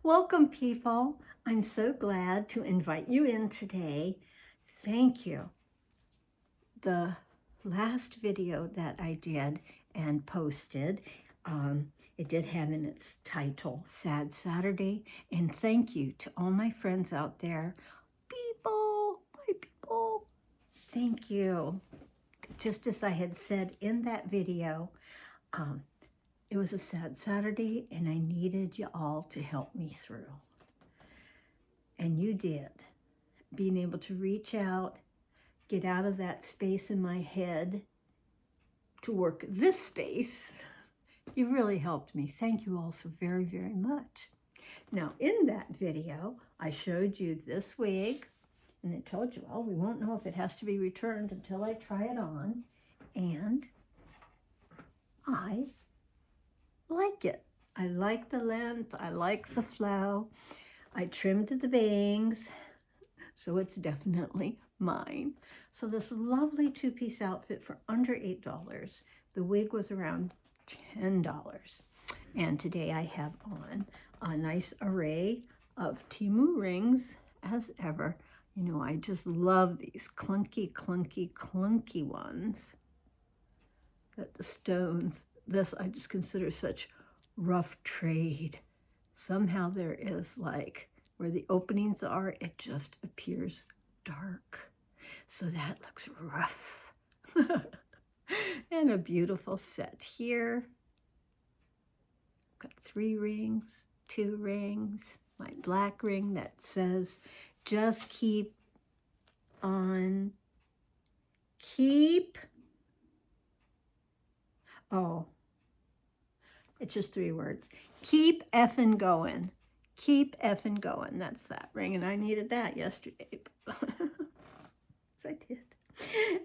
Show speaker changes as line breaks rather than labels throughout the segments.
Welcome, people. I'm so glad to invite you in today. Thank you. The last video that I did and posted, it did have in its title, Sad Saturday. And thank you to all my friends out there. My people, thank you. Just as I had said in that video, it was a sad Saturday and I needed you all to help me through. And you did. Being able to reach out, get out of that space in my head to work this space, you really helped me. Thank you all so very, very much. Now, in that video, I showed you this wig, and it told you, well, we won't know if it has to be returned until I try it on, and I like it. I like the length, I like the flow. I trimmed the bangs, so it's definitely mine. So this lovely two-piece outfit for under $8. The wig was around $10. And today I have on a nice array of Temu rings as ever. You know, I just love these clunky ones. Got the stones. This I just consider such rough trade. Somehow there is, like, where the openings are, it just appears dark. So that looks rough. And a beautiful set here. Got 3 rings, 2 rings, my black ring that says, just keep on, oh, it's just 3 words. Keep effing going. Keep effing going. That's that ring. And I needed that yesterday. Yes, I did.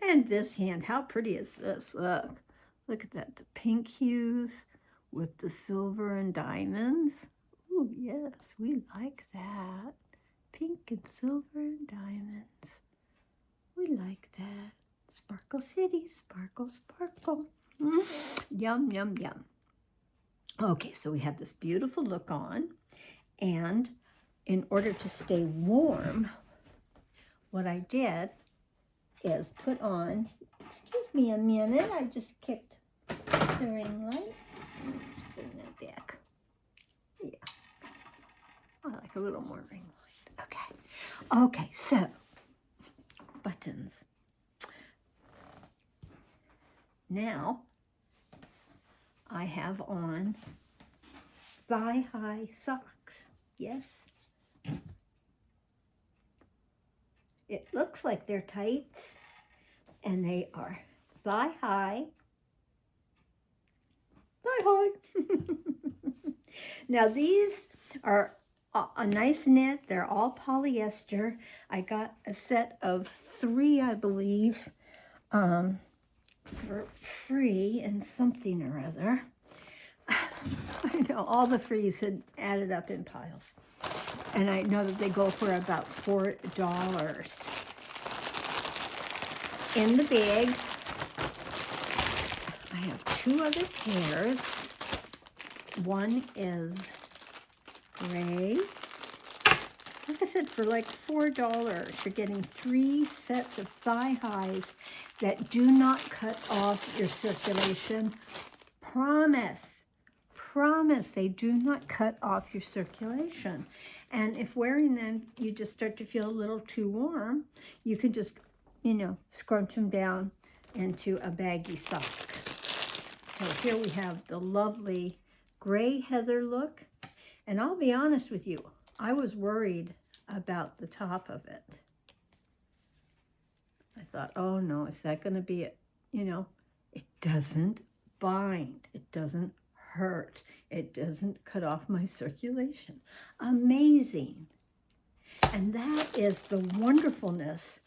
And this hand, how pretty is this? Look. Look at that. The pink hues with the silver and diamonds. Oh, yes. We like that. Pink and silver and diamonds. We like that. Sparkle City. Sparkle, sparkle. Yum, yum, yum. Okay, so we have this beautiful look on, and in order to stay warm, what I did is put on, excuse me a minute, I just kicked the ring light. Let's bring that back. Yeah, I like a little more ring light. Okay, so buttons. Now, I have on thigh-high socks. Yes. It looks like they're tights, and they are thigh-high. Thigh-high. Now, these are a nice knit. They're all polyester. I got a set of 3, I believe, for free and something or other. I know all the frees had added up in piles. And I know that they go for about $4. In the bag, I have 2 other pairs. One is gray. Like I said, for like $4, you're getting 3 sets of thigh highs that do not cut off your circulation. Promise they do not cut off your circulation. And if wearing them, you just start to feel a little too warm, you can just, you know, scrunch them down into a baggy sock. So here we have the lovely gray heather look. And I'll be honest with you, I was worried about the top of it. I thought, oh no, is that going to be it? You know, it doesn't bind. It doesn't hurt. It doesn't cut off my circulation. Amazing. And that is the wonderfulness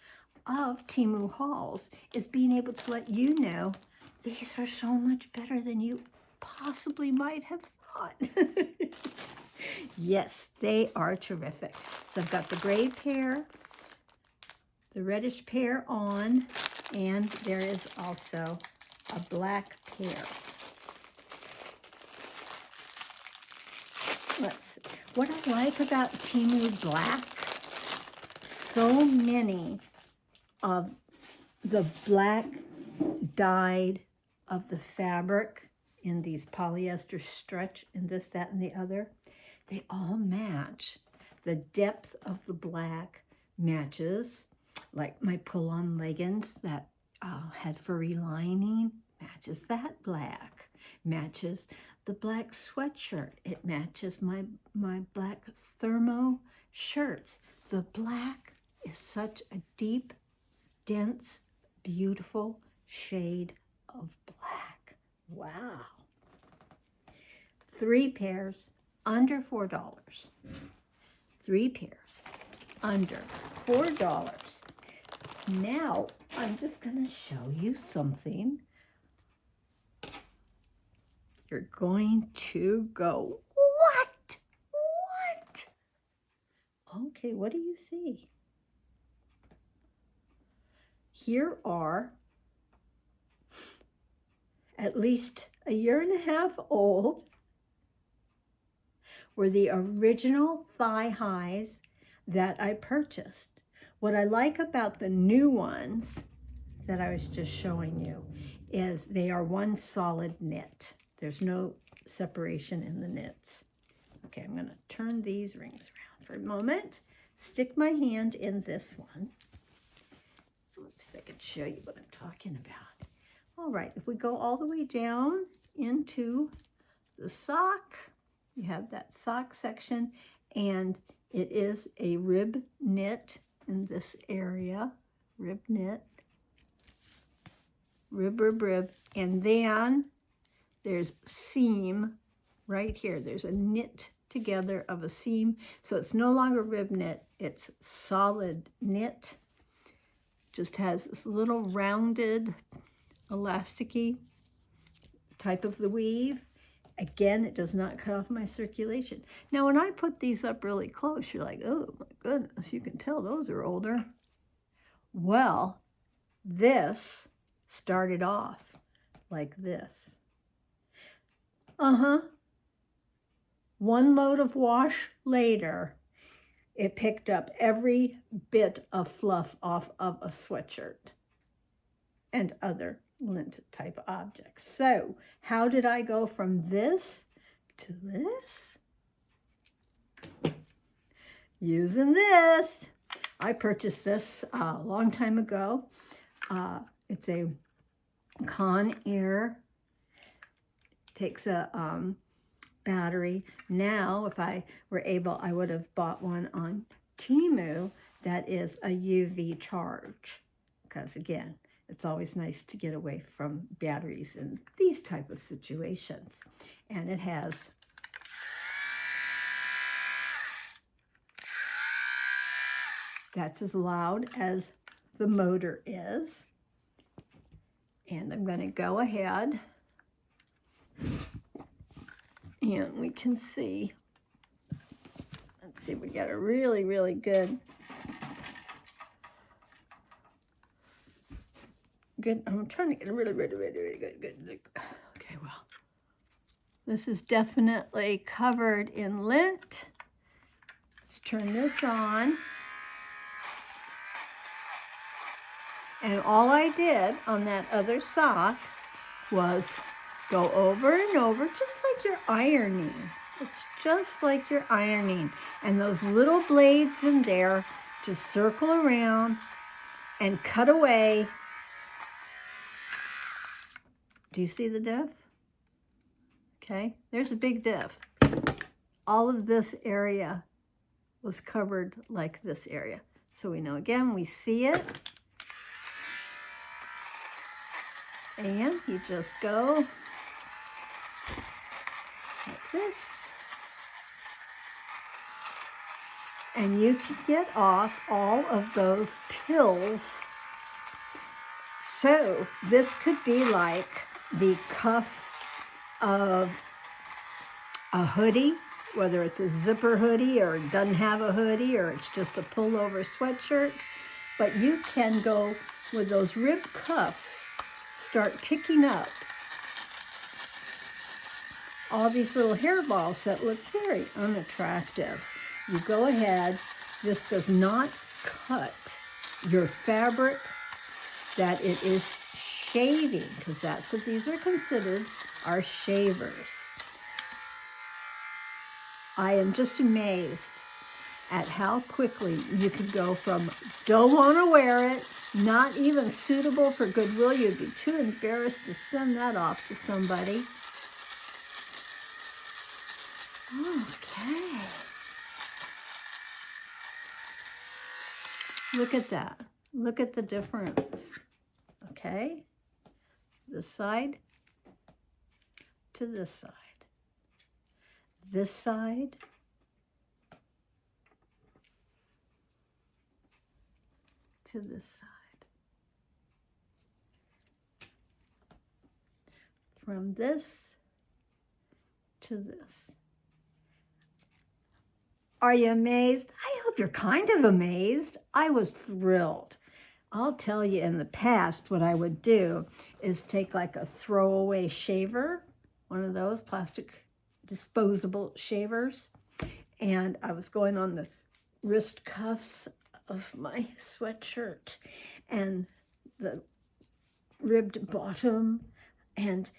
of Temu hauls, is being able to let you know these are so much better than you possibly might have thought. Yes, they are terrific. So I've got the gray pair, the reddish pair on, and there is also a black pair. let's see. What I like about Temu Black, so many of the black dyed of the fabric in these polyester stretch and this, that, and the other, they all match. The depth of the black matches, like my pull-on leggings that had furry lining, matches that black, matches the black sweatshirt. It matches my black thermo shirts. The black is such a deep, dense, beautiful shade of black. Wow. 3 pairs under $4. 3 pairs under $4. Now I'm just going to show you something. You're going to go, what? What? Okay, what do you see? Here are at least a year and a half old, were the original thigh highs that I purchased. What I like about the new ones that I was just showing you is they are one solid knit. There's no separation in the knits. Okay, I'm gonna turn these rings around for a moment. Stick my hand in this one. Let's see if I can show you what I'm talking about. All right, if we go all the way down into the sock, you have that sock section, and it is a rib knit in this area. Rib knit, rib, and then there's seam right here. There's a knit together of a seam, so it's no longer rib knit, it's solid knit. Just has this little rounded, elasticy type of the weave. Again, it does not cut off my circulation. Now, when I put these up really close, you're like, oh my goodness, you can tell those are older. Well, this started off like this. One load of wash later, it picked up every bit of fluff off of a sweatshirt and other lint type objects. So how did I go from this to this? Using this. I purchased this a long time ago. It's a Conair. Takes a battery. Now, if I were able, I would have bought one on Temu that is a UV charge. Because again, it's always nice to get away from batteries in these type of situations. And it has that's as loud as the motor is. And I'm going to go ahead and we can see, let's see, we got a really, really good, I'm trying to get a really, really, really, really good. Okay, well, this is definitely covered in lint. Let's turn this on. And all I did on that other sock was go over and over, just like you're ironing. It's just like you're ironing. And those little blades in there just circle around and cut away. Do you see the diff? Okay, there's a big diff. All of this area was covered like this area. So we know, again, we see it. And you just go like this. And you can get off all of those pills. So this could be like the cuff of a hoodie, whether it's a zipper hoodie or it doesn't have a hoodie or it's just a pullover sweatshirt. But you can go with those rib cuffs, start picking up all these little hairballs that look very unattractive. You go ahead. This does not cut your fabric that it is shaving, because that's what these are considered, are shavers. I am just amazed at how quickly you could go from don't want to wear it, not even suitable for Goodwill, you'd be too embarrassed to send that off to somebody. Okay. Look at that. Look at the difference. Okay. This side to this side. This side to this side. From this to this. Are you amazed? I hope you're kind of amazed. I was thrilled. I'll tell you, in the past, what I would do is take like a throwaway shaver, one of those plastic disposable shavers, and I was going on the wrist cuffs of my sweatshirt and the ribbed bottom, and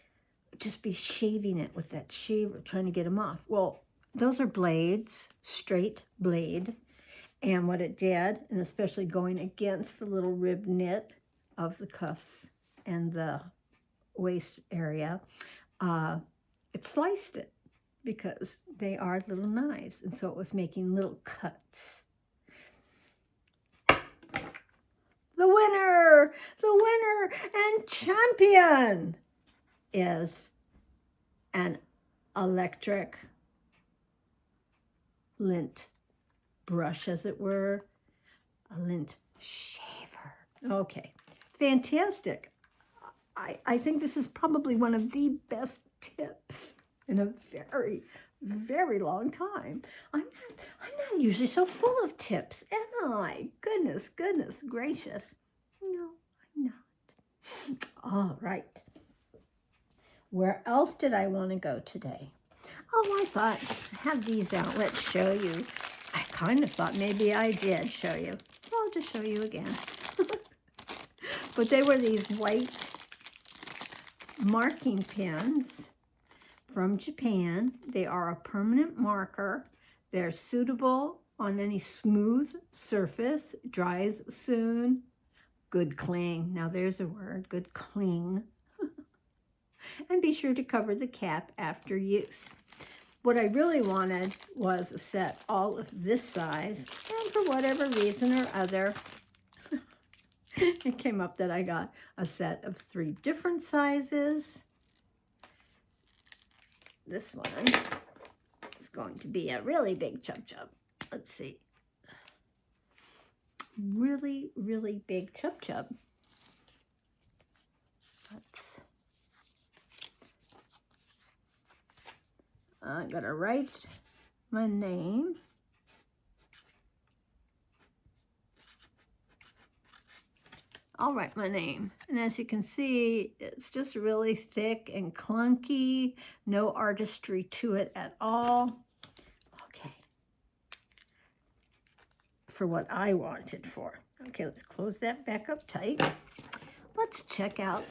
just be shaving it with that shaver, trying to get them off. Well, those are blades, straight blade. And what it did, and especially going against the little rib knit of the cuffs and the waist area, it sliced it because they are little knives. And so it was making little cuts. The winner and champion is an electric lint brush, as it were, a lint shaver. Okay, fantastic. I think this is probably one of the best tips in a very, very long time. I'm not usually so full of tips, am I? Goodness gracious. No, I'm not. All right. Where else did I want to go today? Oh, I thought I have these out. Let's show you. I kind of thought maybe I did show you. I'll just show you again. But they were these white marking pens from Japan. They are a permanent marker. They're suitable on any smooth surface, dries soon. Good cling. Now there's a word, good cling. And be sure to cover the cap after use. What I really wanted was a set all of this size, and for whatever reason or other, it came up that I got a set of 3 different sizes. This one is going to be a really big chub chub. Let's see. Really, really big chub chub. I'm going to write my name. I'll write my name. And as you can see, it's just really thick and clunky. No artistry to it at all. Okay. For what I want it for. Okay, let's close that back up tight. Let's check out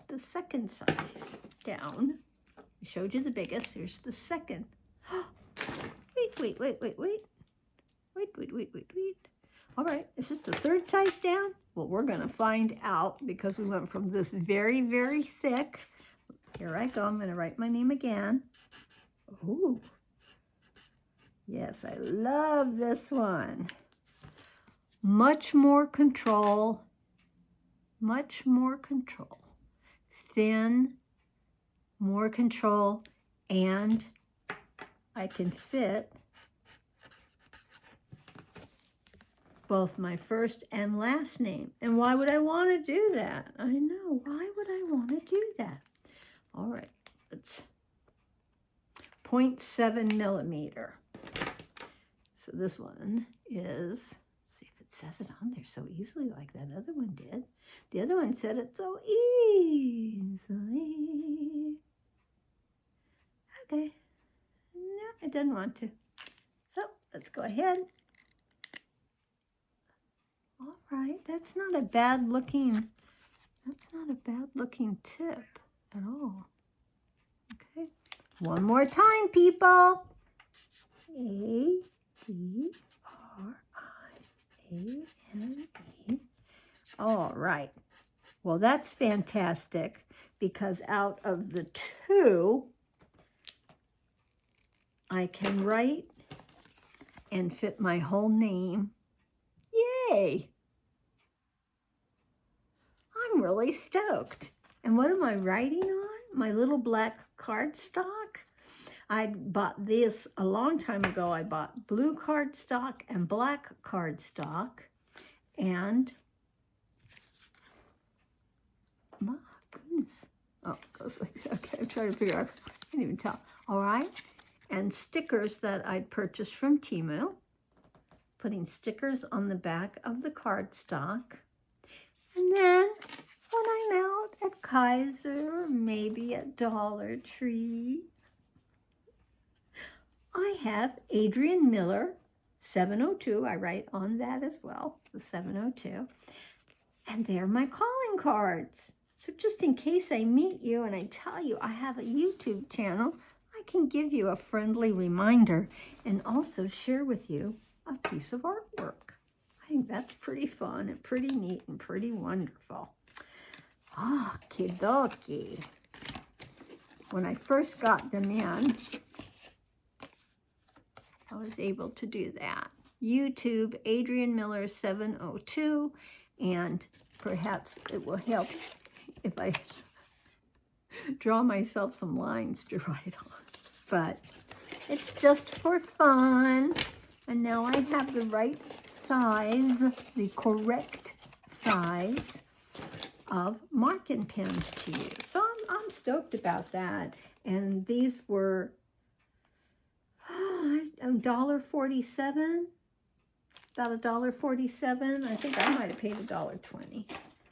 the second size down. I showed you the biggest. Here's the second. Wait. All right, is this the third size down? Well, we're going to find out because we went from this very, very thick. Here I go. I'm going to write my name again. Ooh. Yes, I love this one. Much more control. Much more control. Thin. More control, and I can fit both my first and last name. And why would I want to do that? I know, why would I want to do that? All right, let's 0.7 millimeter. So this one is, let's see if it says it on there so easily like that other one did. The other one said it so easily. Okay. No, it doesn't want to. So let's go ahead. All right, that's not a bad looking tip at all. Okay, one more time, people. A-D-R-I-A-N-E. All right. Well, that's fantastic because out of the two, I can write and fit my whole name. Yay! I'm really stoked. And what am I writing on? My little black cardstock. I bought this a long time ago. I bought blue cardstock and black cardstock. And, my goodness. Oh, it goes like that. Okay, I'm trying to figure out. I can't even tell. All right. And stickers that I purchased from Temu. Putting stickers on the back of the cardstock. And then when I'm out at Kaiser or maybe at Dollar Tree, I have Adrian Miller, 702. I write on that as well, the 702. And they're my calling cards. So just in case I meet you and I tell you I have a YouTube channel, I can give you a friendly reminder and also share with you a piece of artwork. I think that's pretty fun and pretty neat and pretty wonderful. Okie dokie. When I first got them in, I was able to do that. YouTube, Adrian Miller 702, and perhaps it will help if I draw myself some lines to write on. But it's just for fun. And now I have the right size, the correct size of marking pens to use. So I'm stoked about that. And these were $1.47, about $1.47. I think I might have paid $1.20.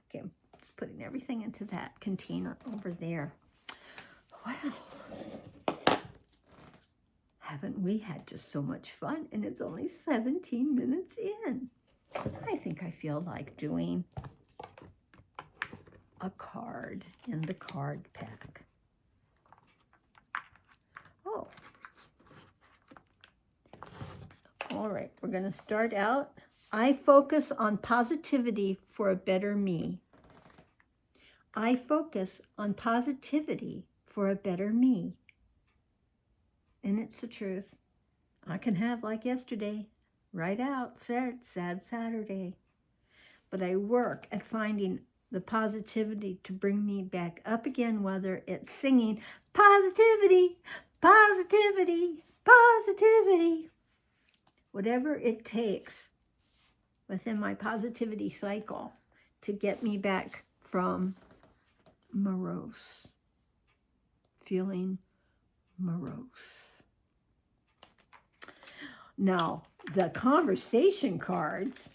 Okay, I'm just putting everything into that container over there. Well, haven't we had just so much fun? And it's only 17 minutes in. I think I feel like doing a card in the card pack. Oh. All right, we're going to start out. I focus on positivity for a better me. I focus on positivity for a better me. And it's the truth. I can have, like yesterday, right out, said, sad Saturday. But I work at finding the positivity to bring me back up again, whether it's singing, positivity, positivity, positivity. Whatever it takes within my positivity cycle to get me back from morose, feeling morose. Now, the conversation cards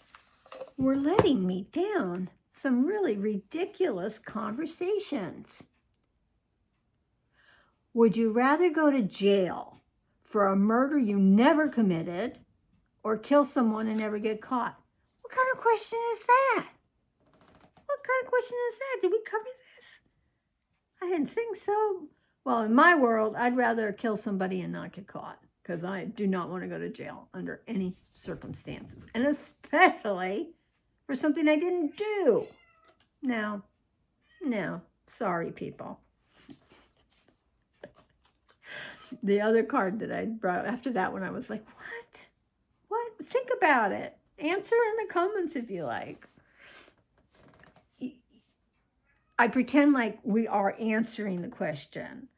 were letting me down. Some really ridiculous conversations. Would you rather go to jail for a murder you never committed or kill someone and never get caught? What kind of question is that? What kind of question is that? Did we cover this? I didn't think so. Well, in my world, I'd rather kill somebody and not get caught because I do not want to go to jail under any circumstances, and especially for something I didn't do. No, sorry, people. The other card that I brought after that one, I was like, what? What? Think about it. Answer in the comments if you like. I pretend like we are answering the question,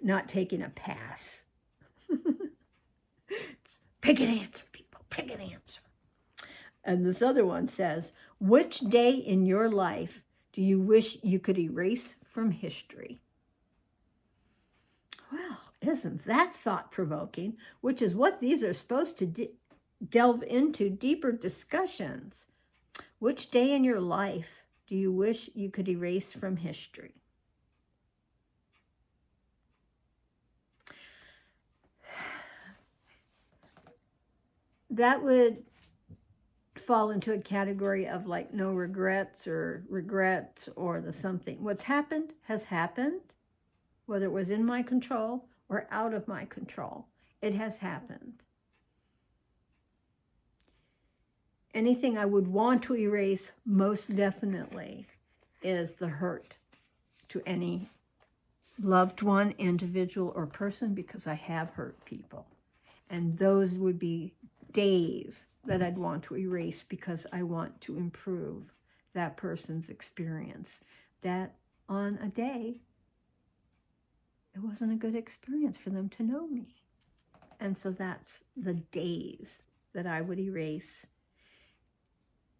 not taking a pass. Pick an answer, people. Pick an answer. And this other one says, which day in your life do you wish you could erase from history? Well, isn't that thought-provoking? Which is what these are supposed to delve into deeper discussions. Which day in your life do you wish you could erase from history? that would fall into a category of like no regrets or regret or the something. What's happened has happened, whether it was in my control or out of my control. It has happened. Anything I would want to erase most definitely is the hurt to any loved one, individual, or person, because I have hurt people. And those would be days that I'd want to erase because I want to improve that person's experience. That on a day, it wasn't a good experience for them to know me. And so that's the days that I would erase,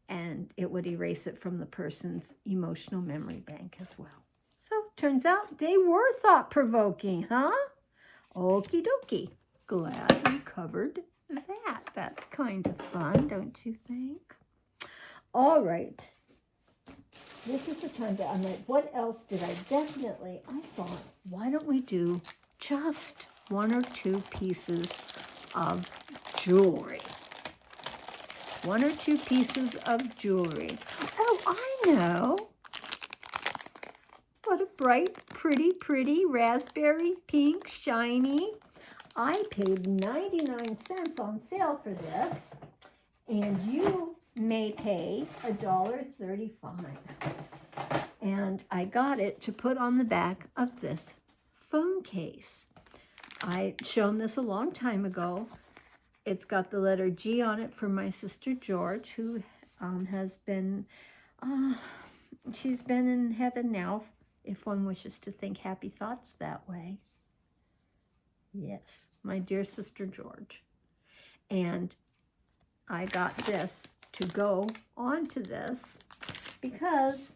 and it would erase it from the person's emotional memory bank as well. So turns out they were thought-provoking, huh? Okie dokie. Glad we covered that. That's kind of fun, don't you think? All right. This is the time that I'm like, what else did I definitely, I thought, why don't we do just 1 or 2 pieces of jewelry? 1 or 2 pieces of jewelry. Oh, I know. What a bright, pretty raspberry pink, shiny. I paid 99 cents on sale for this, and you may pay $1.35. And I got it to put on the back of this phone case. I'd shown this a long time ago. It's got the letter G on it for my sister George, who has been, she's been in heaven now, if one wishes to think happy thoughts that way. Yes, my dear sister George. And I got this to go onto this because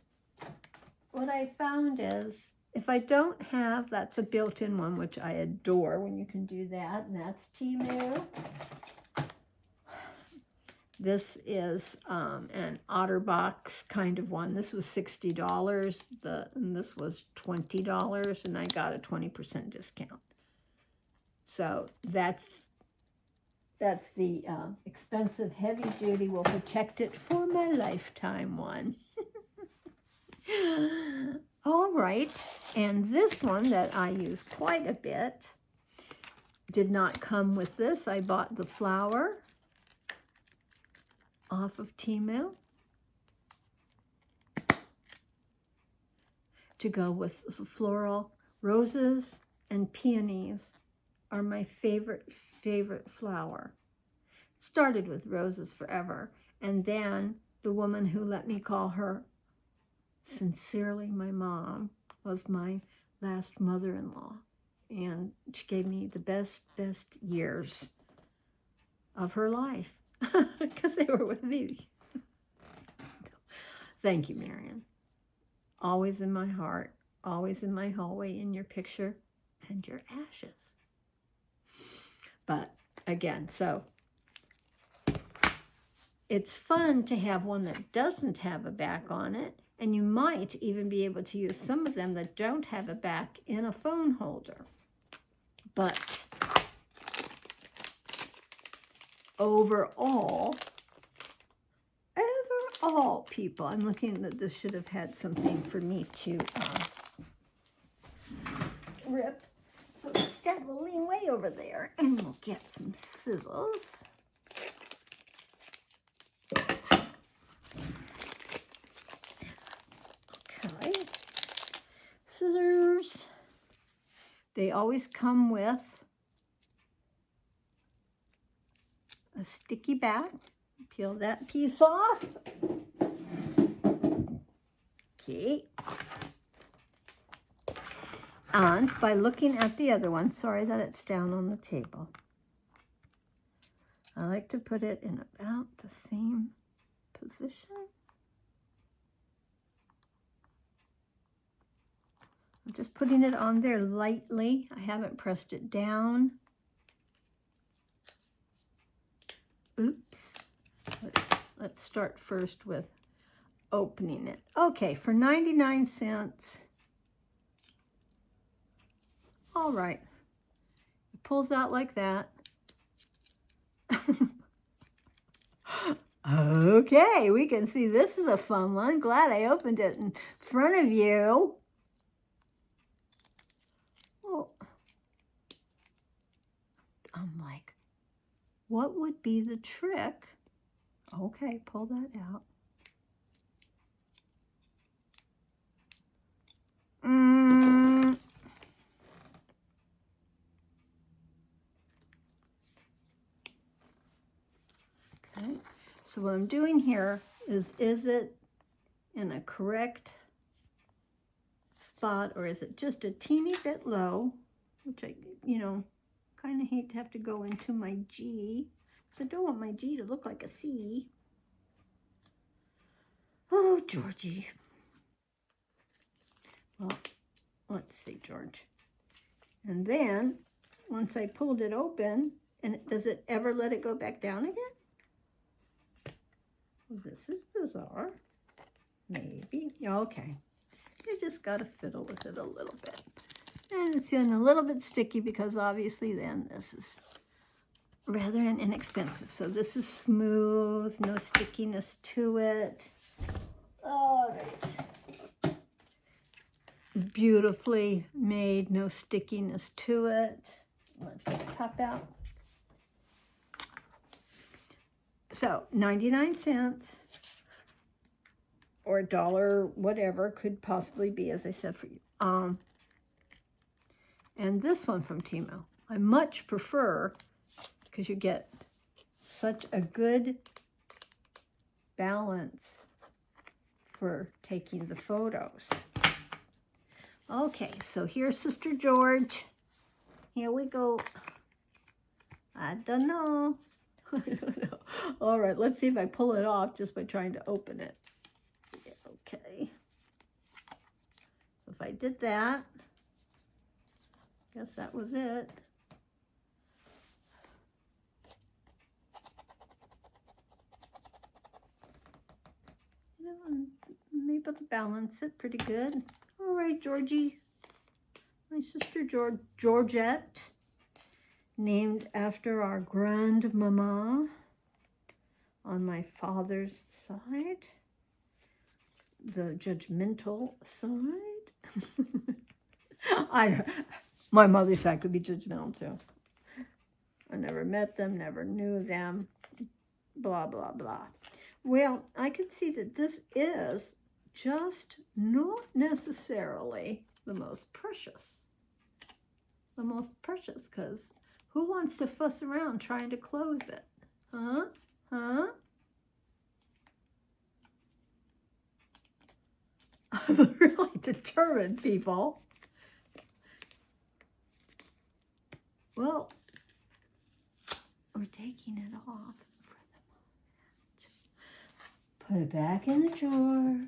what I found is if I don't have, that's a built-in one, which I adore when you can do that, and that's Temu. This is an OtterBox kind of one. This was $60, and this was $20, and I got a 20% discount. So that's the expensive, heavy-duty, will protect it for my lifetime one. All right, and this one that I use quite a bit did not come with this. I bought the flower off of Temu to go with floral. Roses and peonies are my favorite flower. Started with roses forever, and then the woman who let me call her sincerely my mom was my last mother-in-law, and she gave me the best years of her life because they were with me. Thank you, Marion. Always in my heart, always in my hallway, in your picture and your ashes. But again, so it's fun to have one that doesn't have a back on it, and you might even be able to use some of them that don't have a back in a phone holder. But overall, people, I'm looking that this should have had something for me to rip. So instead, we'll lean way over there and we'll get some scissors. Okay. Scissors. They always come with a sticky back. Peel that piece off. Okay. And by looking at the other one, sorry that it's down on the table, I like to put it in about the same position. I'm just putting it on there lightly. I haven't pressed it down. Oops. Let's start first with opening it. Okay, for 99 cents. All right. It pulls out like that. Okay, we can see this is a fun one. Glad I opened it in front of you. Oh, I'm like, what would be the trick? Okay, pull that out. Okay, so what I'm doing here is it in a correct spot, or is it just a teeny bit low, which I, kind of hate to have to go into my G, because I don't want my G to look like a C. Oh, Georgie. Well, let's see, George. And then, once I pulled it open, and does it ever let it go back down again? Well, this is bizarre. Maybe. Okay. You just got to fiddle with it a little bit. And it's feeling a little bit sticky because obviously then this is rather inexpensive. So this is smooth, no stickiness to it. All right. Beautifully made, no stickiness to it. Let's get the top out. So 99 cents or $1, whatever, could possibly be, as I said, for you. And this one from Temu, I much prefer, because you get such a good balance for taking the photos. Okay, so here's Sister George. Here we go. I don't know. I don't know. All right, let's see if I pull it off just by trying to open it. Yeah, okay. So if I did that, guess that was it. I'm able to balance it pretty good. All right, Georgie. My sister Georgette, named after our grandmama on my father's side, the judgmental side. My mother's side could be judgmental too. I never met them, never knew them, blah, blah, blah. Well, I can see that this is just not necessarily the most precious. The most precious, because who wants to fuss around trying to close it? Huh? Huh? I'm really determined, people. Well, we're taking it off for the moment. Put it back in the drawer.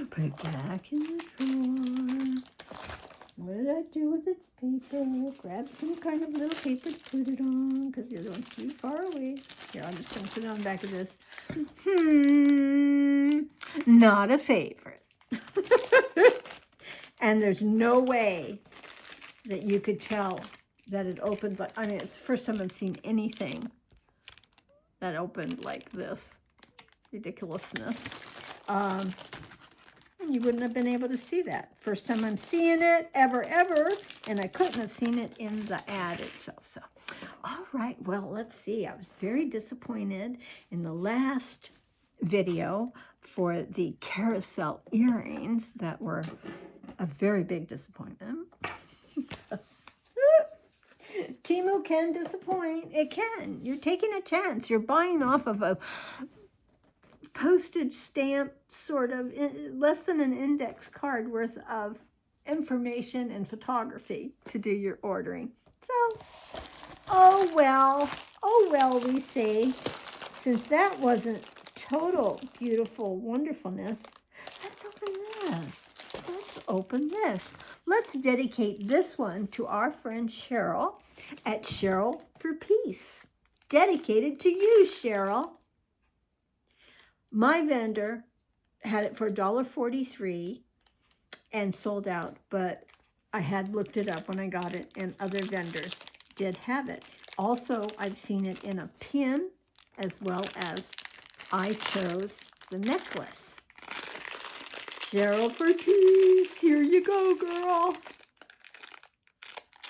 Put it back in the drawer. What did I do with its paper? Grab some kind of little paper to put it on, because the other one's too far away. Here, I'm just going to put it on the back of this. Not a favorite. And there's no way that you could tell that it opened, but I mean, it's the first time I've seen anything that opened like this. Ridiculousness. You wouldn't have been able to see that. First time I'm seeing it ever, and I couldn't have seen it in the ad itself. So, all right, well, let's see. I was very disappointed in the last video for the carousel earrings that were a very big disappointment. Temu can disappoint. It can. You're taking a chance. You're buying off of a postage stamp, sort of less than an index card worth of information and photography to do your ordering. So, oh well, we say, since that wasn't total beautiful wonderfulness, let's open this. Let's open this. Let's dedicate this one to our friend Cheryl at Cheryl for Peace. Dedicated to you, Cheryl. My vendor had it for $1.43 and sold out, but I had looked it up when I got it, and other vendors did have it. Also, I've seen it in a pin, as well as I chose the necklace. Cheryl for Peace, here you go, girl.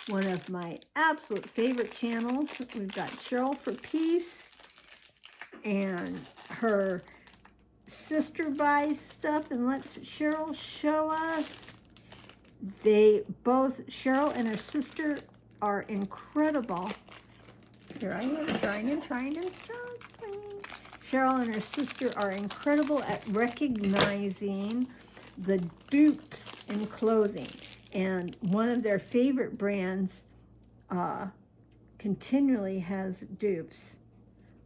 One of my absolute favorite channels. We've got Cheryl for Peace, and her sister buys stuff and lets Cheryl show us. They both, Cheryl and her sister, are incredible. Here I am trying and something. Cheryl and her sister are incredible at recognizing the dupes in clothing. And one of their favorite brands continually has dupes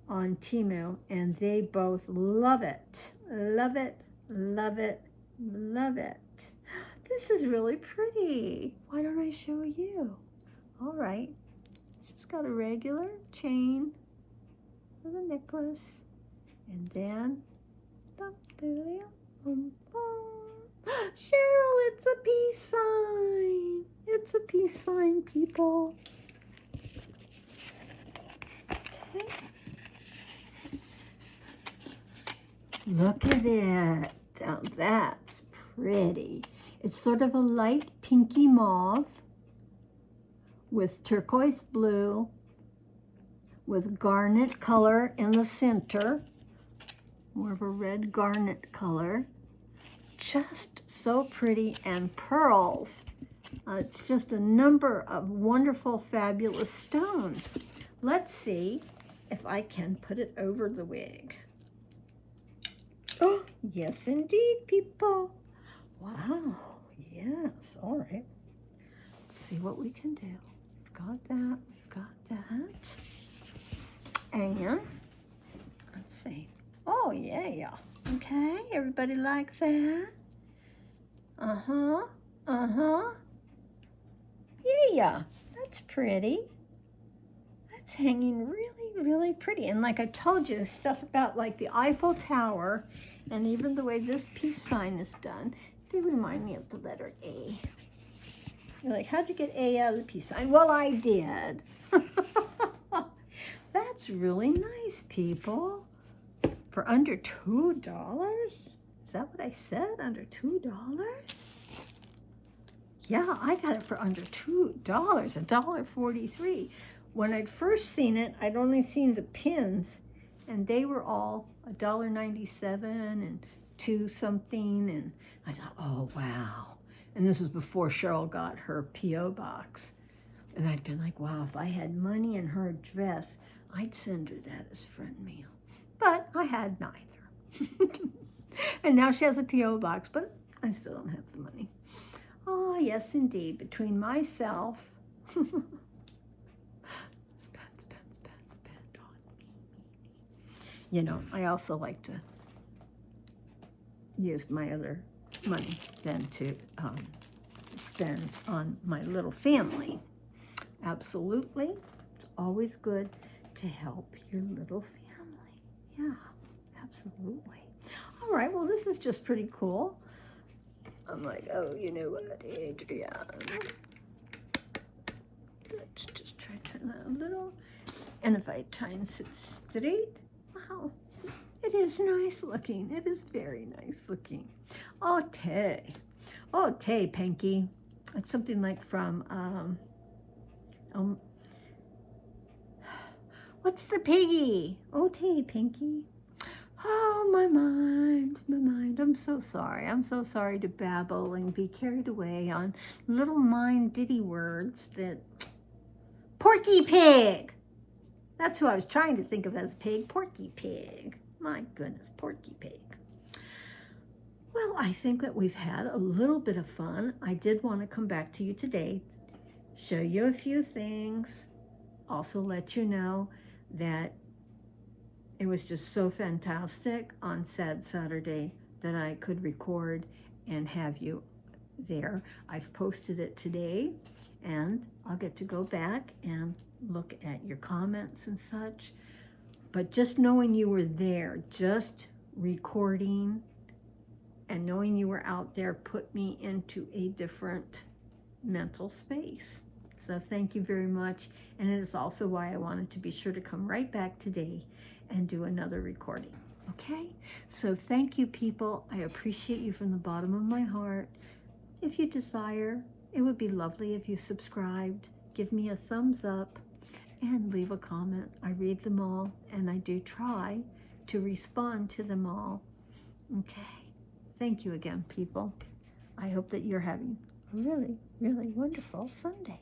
on Temu, and they both love it. Love it, love it, love it. This is really pretty. Why don't I show you? All right. She's got a regular chain with a necklace. And then, Cheryl, it's a peace sign. It's a peace sign, people. Okay. Look at it. Now that's pretty. It's sort of a light pinky mauve with turquoise blue, with garnet color in the center, more of a red garnet color. Just so pretty, and pearls. It's just a number of wonderful, fabulous stones. Let's see if I can put it over the wig. Oh, yes, indeed, people. Wow, yes, all right. Let's see what we can do. We've got that, we've got that. And, let's see. Oh, yeah. Okay, everybody like that? Uh-huh. Yeah, that's pretty. That's hanging really, really pretty. And like I told you, stuff about like the Eiffel Tower and even the way this peace sign is done, they remind me of the letter A. You're like, how'd you get A out of the peace sign? Well, I did. That's really nice, people. For under $2? Is that what I said? Under $2? Yeah, I got it for under $2, $1.43. When I'd first seen it, I'd only seen the pins, and they were all $1.97 and $2 something, and I thought, oh, wow. And this was before Cheryl got her P.O. box. And I'd been like, wow, if I had money and her address, I'd send her that as friend mail. But I had neither. And now she has a P.O. box, but I still don't have the money. Oh, yes, indeed. Between myself, spend on me. You know, I also like to use my other money than to spend on my little family. Absolutely. It's always good to help your little family. Yeah, absolutely. All right, well, this is just pretty cool. I'm like, oh, you know what, Adrian? Let's just try to turn that a little. And if I try and sit straight, wow, it is nice looking. It is very nice looking. Oh, te, Pinky. It's something like from, what's the piggy? Oh, te, Pinky. Oh, my mind. I'm so sorry. I'm so sorry to babble and be carried away on little mind ditty words that... Porky Pig! That's who I was trying to think of as pig. Porky Pig. My goodness, Porky Pig. Well, I think that we've had a little bit of fun. I did want to come back to you today, show you a few things, also let you know that it was just so fantastic on Sad Saturday that I could record and have you there. I've posted it today, and I'll get to go back and look at your comments and such. But just knowing you were there, just recording and knowing you were out there put me into a different mental space. So thank you very much. And it is also why I wanted to be sure to come right back today and do another recording. Okay? So thank you, people. I appreciate you from the bottom of my heart. If you desire, it would be lovely if you subscribed, give me a thumbs up, and leave a comment. I read them all, and I do try to respond to them all. Okay. Thank you again, people. I hope that you're having a really, really wonderful Sunday.